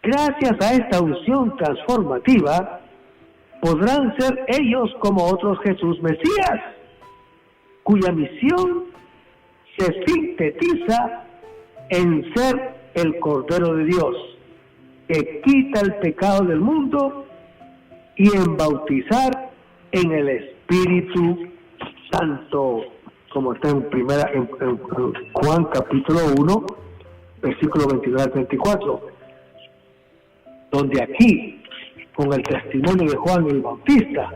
Gracias a esta unción transformativa, podrán ser ellos como otros Jesús Mesías, cuya misión se sintetiza en ser el Cordero de Dios, que quita el pecado del mundo, y en bautizar en el Espíritu Santo, como está en Juan capítulo 1, versículo 22 al 34, donde aquí, con el testimonio de Juan el Bautista,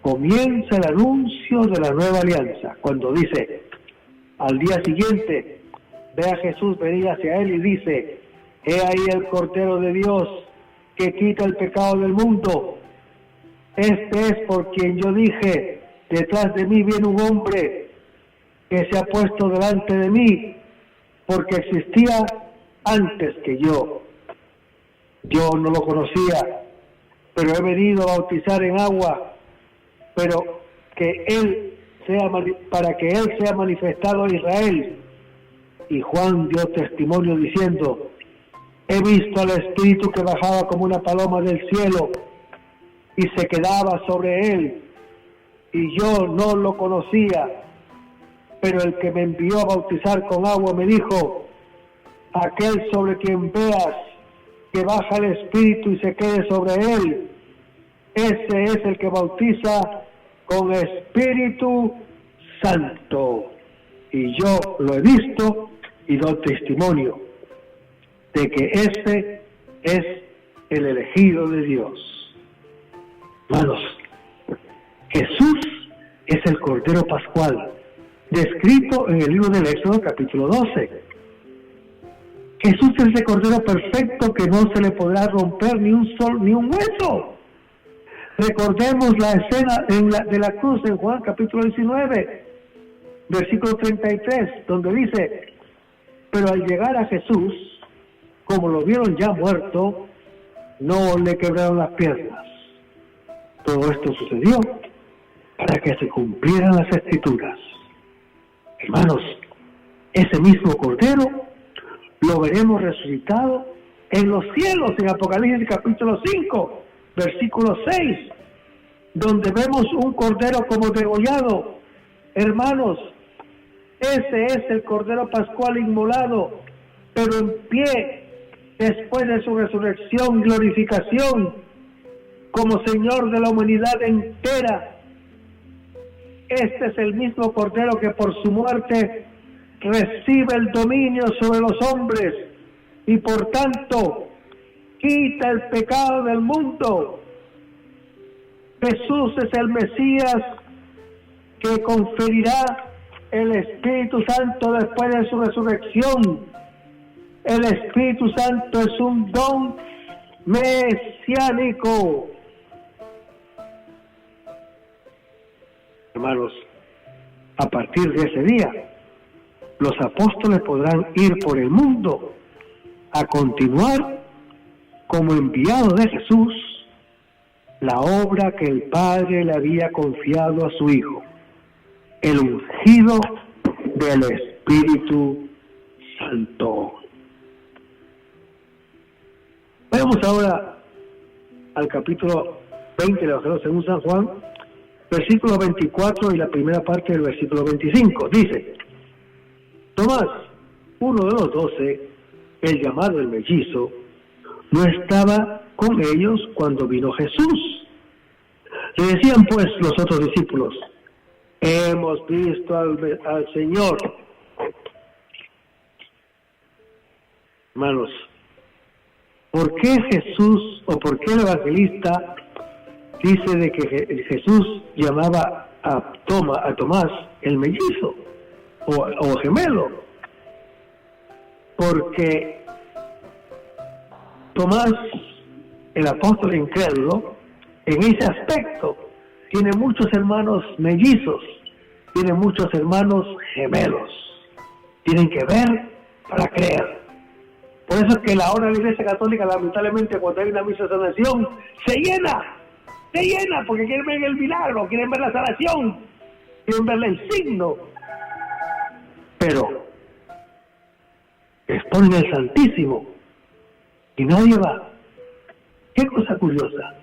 comienza el anuncio de la nueva alianza, cuando dice: al día siguiente ve a Jesús venir hacia él y dice: he ahí el Cordero de Dios que quita el pecado del mundo. Este es por quien yo dije: detrás de mí viene un hombre que se ha puesto delante de mí, porque existía antes que yo. Yo no lo conocía, pero he venido a bautizar en agua, pero para que él sea manifestado a Israel. Y Juan dio testimonio diciendo: he visto al Espíritu que bajaba como una paloma del cielo y se quedaba sobre él, y yo no lo conocía, pero el que me envió a bautizar con agua me dijo: aquel sobre quien veas que baja el Espíritu y se quede sobre él, ese es el que bautiza con Espíritu Santo. Y yo lo he visto y doy testimonio de que ese es el elegido de Dios. Hermanos, Jesús es el Cordero Pascual, descrito en el libro del Éxodo capítulo 12. Jesús es el Cordero perfecto que no se le podrá romper ni un hueso. Recordemos la escena de la cruz en Juan capítulo 19, versículo 33, donde dice: pero al llegar a Jesús, como lo vieron ya muerto, no le quebraron las piernas. Todo esto sucedió para que se cumplieran las Escrituras. Hermanos, ese mismo Cordero lo veremos resucitado en los cielos, en Apocalipsis capítulo 5, versículo 6, donde vemos un Cordero como degollado. Hermanos, ese es el Cordero Pascual inmolado, pero en pie, después de su resurrección y glorificación, como Señor de la humanidad entera. Este es el mismo Cordero que por su muerte recibe el dominio sobre los hombres y por tanto quita el pecado del mundo. Jesús es el Mesías que conferirá el Espíritu Santo después de su resurrección. El Espíritu Santo es un don mesiánico. Hermanos, a partir de ese día, los apóstoles podrán ir por el mundo a continuar como enviados de Jesús la obra que el Padre le había confiado a su Hijo, el ungido del Espíritu Santo. Vamos ahora al capítulo 20 del Evangelio según San Juan, versículo 24 y la primera parte del versículo 25. Dice: Tomás, uno de los 12, el llamado el mellizo, no estaba con ellos cuando vino Jesús. Le decían pues los otros discípulos: hemos visto al Señor. Hermanos, ¿por qué Jesús o por qué el evangelista dice de que Jesús llamaba a Tomás el mellizo o gemelo? Porque Tomás, el apóstol incrédulo, en ese aspecto tiene muchos hermanos mellizos, tiene muchos hermanos gemelos. Tienen que ver para creer. Por eso es que la hora de la Iglesia Católica, lamentablemente, cuando hay una misa de sanación, se llena, porque quieren ver el milagro, quieren ver la sanación, quieren ver el signo. Pero exponen el Santísimo y nadie va. Qué cosa curiosa.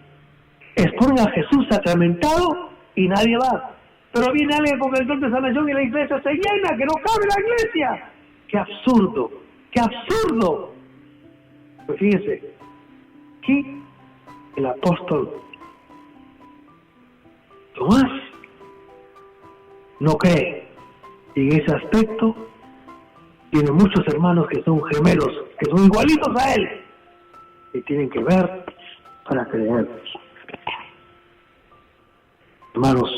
Exponen a Jesús sacramentado y nadie va. Pero viene alguien con el don de sanación y la iglesia se llena, que no cabe la iglesia. ¡Qué absurdo! ¡Qué absurdo! Pues fíjense, aquí el apóstol Tomás no cree. Y en ese aspecto tiene muchos hermanos que son gemelos, que son igualitos a él, y tienen que ver para creer. Hermanos,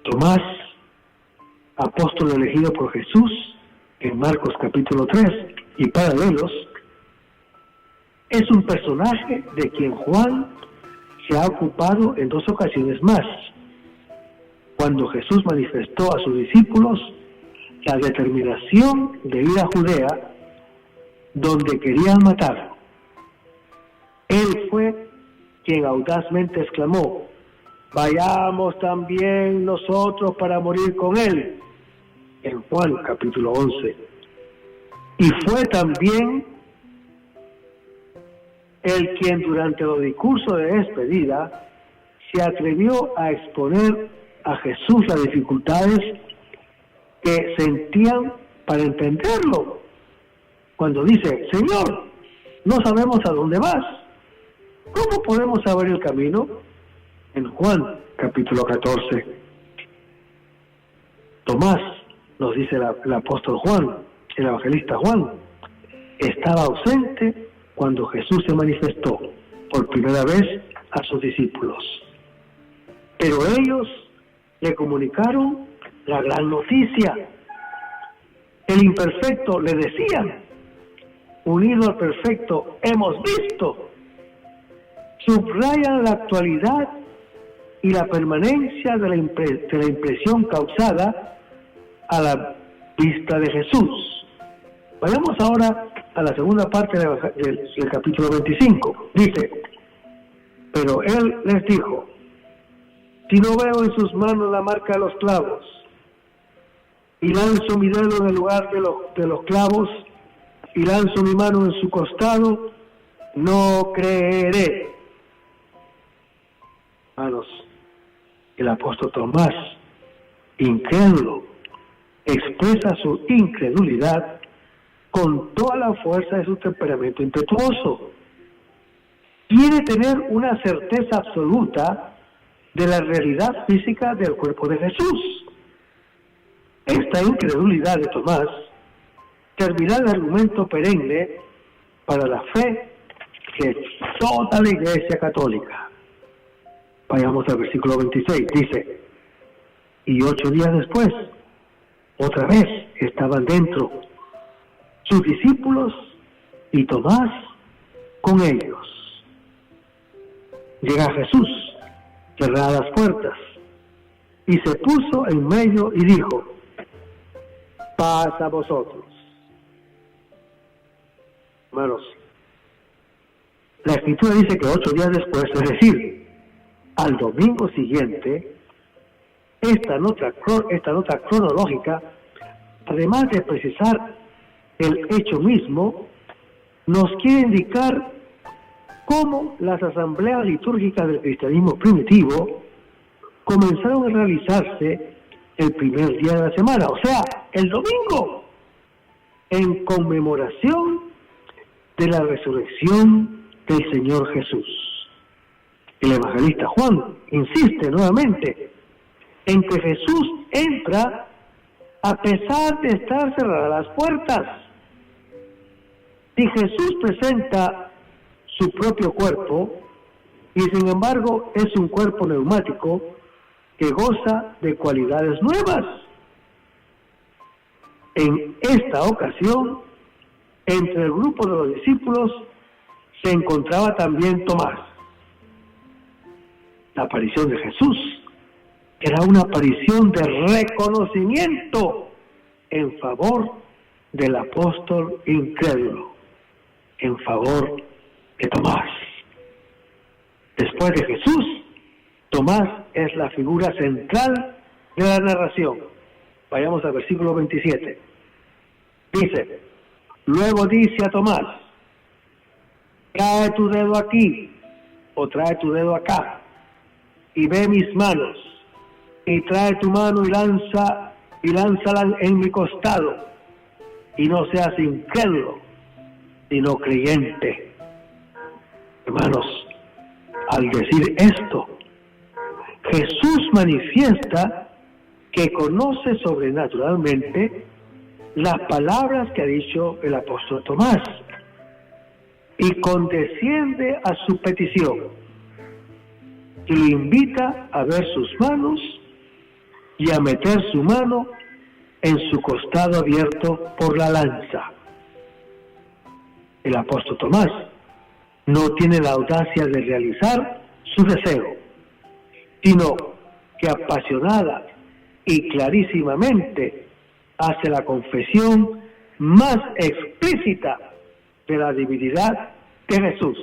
Tomás, apóstol elegido por Jesús en Marcos capítulo 3 y paralelos, es un personaje de quien Juan se ha ocupado en 2 ocasiones más, cuando Jesús manifestó a sus discípulos la determinación de ir a Judea, donde querían matarlo. Él fue quien audazmente exclamó: vayamos también nosotros para morir con él, en Juan capítulo 11. Y fue también el quien durante los discursos de despedida se atrevió a exponer a Jesús las dificultades que sentían para entenderlo. Cuando dice: Señor, no sabemos a dónde vas, ¿cómo podemos saber el camino? En Juan capítulo 14. Tomás, nos dice el apóstol Juan, el evangelista Juan, estaba ausente cuando Jesús se manifestó por primera vez a sus discípulos. Pero ellos le comunicaron la gran noticia. El imperfecto le decían: unido al perfecto hemos visto. Subrayan la actualidad y la permanencia de la impresión causada a la vista de Jesús. Vayamos ahora a la segunda parte del capítulo 25. Dice: pero él les dijo: si no veo en sus manos la marca de los clavos, y lanzo mi dedo en el lugar de los clavos, y lanzo mi mano en su costado, no creeré. Hermanos, el apóstol Tomás, incrédulo, expresa su incredulidad con toda la fuerza de su temperamento impetuoso. Quiere tener una certeza absoluta de la realidad física del cuerpo de Jesús. Esta incredulidad de Tomás servirá de argumento perenne para la fe de toda la Iglesia Católica. Vayamos al versículo 26, dice: y 8 días después, otra vez estaban dentro sus discípulos y Tomás con ellos. Llega Jesús, cerradas las puertas, y se puso en medio y dijo: paz a vosotros. Hermanos, la Escritura dice que 8 días después, es decir, al domingo siguiente, esta nota cronológica, además de precisar el hecho mismo, nos quiere indicar cómo las asambleas litúrgicas del cristianismo primitivo comenzaron a realizarse el primer día de la semana, o sea, el domingo, en conmemoración de la resurrección del Señor Jesús. El evangelista Juan insiste nuevamente en que Jesús entra a pesar de estar cerradas las puertas. Si Jesús presenta su propio cuerpo, y sin embargo es un cuerpo neumático que goza de cualidades nuevas. En esta ocasión, entre el grupo de los discípulos se encontraba también Tomás. La aparición de Jesús era una aparición de reconocimiento en favor del apóstol incrédulo, en favor de Tomás. Después de Jesús, Tomás es la figura central de la narración. Vayamos al versículo 27. Dice: luego dice a Tomás: trae tu dedo aquí o trae tu dedo acá y ve mis manos, y trae tu mano y lánzala en mi costado, y no seas incrédulo, sino creyente. Hermanos, al decir esto, Jesús manifiesta que conoce sobrenaturalmente las palabras que ha dicho el apóstol Tomás y condesciende a su petición y lo invita a ver sus manos y a meter su mano en su costado abierto por la lanza. El apóstol Tomás no tiene la audacia de realizar su deseo, sino que apasionada y clarísimamente hace la confesión más explícita de la divinidad de Jesús.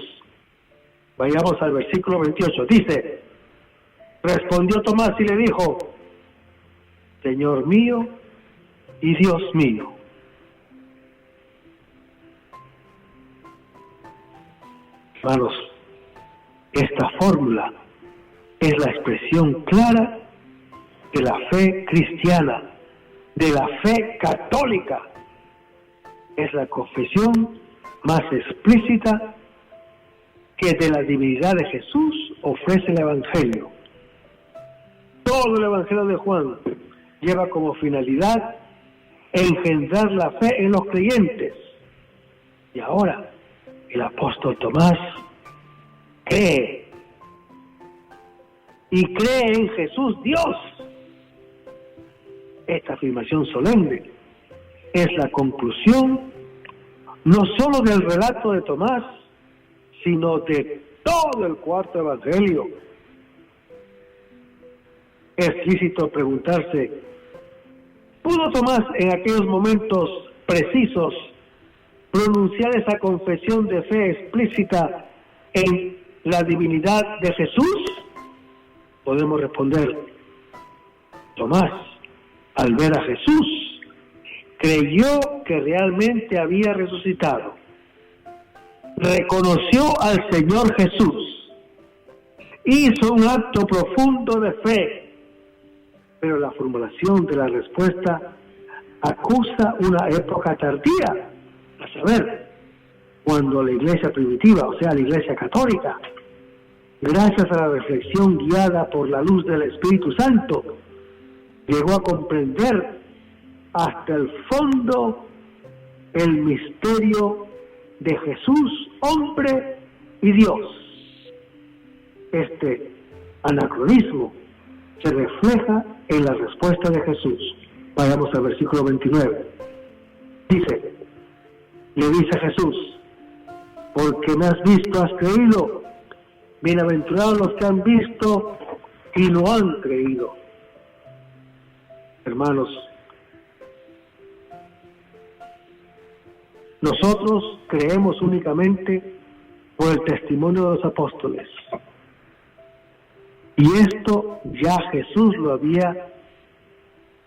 Vayamos al versículo 28. Dice: respondió Tomás y le dijo: Señor mío y Dios mío. Hermanos, esta fórmula es la expresión clara de la fe cristiana, de la fe católica. Es la confesión más explícita que de la divinidad de Jesús ofrece el Evangelio. Todo el Evangelio de Juan lleva como finalidad engendrar la fe en los creyentes. Y ahora el apóstol Tomás cree. Y cree en Jesús Dios. Esta afirmación solemne es la conclusión no solo del relato de Tomás, sino de todo el cuarto evangelio. Es lícito preguntarse: ¿pudo Tomás en aquellos momentos precisos pronunciar esa confesión de fe explícita en la divinidad de Jesús? Podemos responder: Tomás, al ver a Jesús, creyó que realmente había resucitado. Reconoció al Señor Jesús. Hizo un acto profundo de fe. Pero la formulación de la respuesta acusa una época tardía, a saber, cuando la iglesia primitiva, o sea, la iglesia católica, gracias a la reflexión guiada por la luz del Espíritu Santo, llegó a comprender hasta el fondo el misterio de Jesús, hombre y Dios. Este anacronismo se refleja en la respuesta de Jesús. Vayamos al versículo 29. Le dice Jesús: porque me has visto, has creído. Bienaventurados los que han visto y no han creído. Hermanos, nosotros creemos únicamente por el testimonio de los apóstoles. Y esto ya Jesús lo había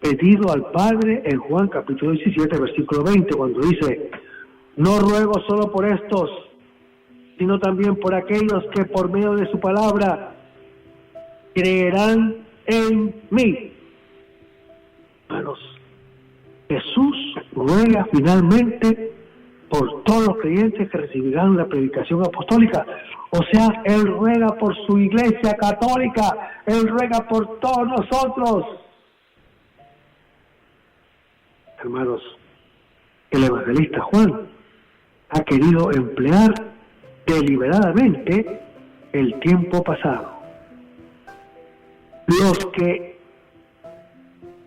pedido al Padre en Juan capítulo 17, versículo 20, cuando dice: no ruego solo por estos, sino también por aquellos que por medio de su palabra creerán en mí. Hermanos, Jesús ruega finalmente por todos los creyentes que recibirán la predicación apostólica. O sea, Él ruega por su iglesia católica, Él ruega por todos nosotros. Hermanos, el evangelista Juan ha querido emplear deliberadamente el tiempo pasado. Los que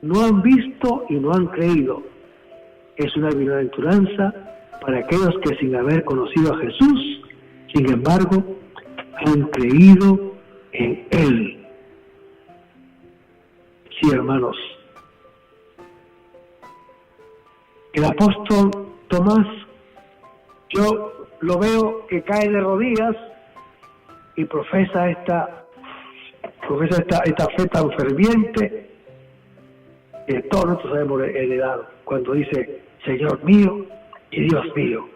no han visto y no han creído es una bienaventuranza para aquellos que, sin haber conocido a Jesús, sin embargo, han creído en Él. Sí, hermanos, el apóstol Tomás, yo lo veo que cae de rodillas y profesa esta fe tan ferviente que todos nosotros hemos heredado, cuando dice: Señor mío y Dios mío.